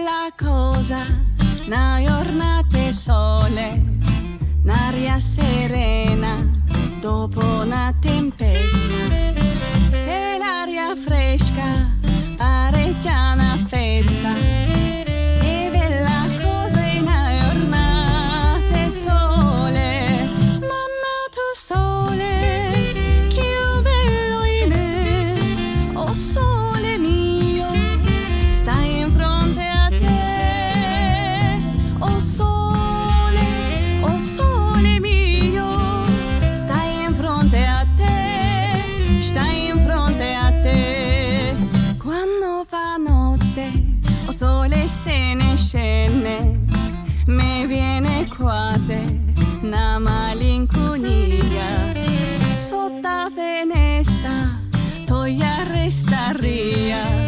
bella cosa, una giornata sole, un'aria serena, dopo una tempesta, e l'aria fresca, pare già una festa. E bella cosa in una giornata sole, mannato sole, che bello in è, oh sole mio, stai in fronte a te, oh sole mio, stai in fronte a te, stai in fronte a te. Quando fa notte, oh sole se ne scende, mi viene quasi una malinconia, sotto la finestra, toglia resta ria.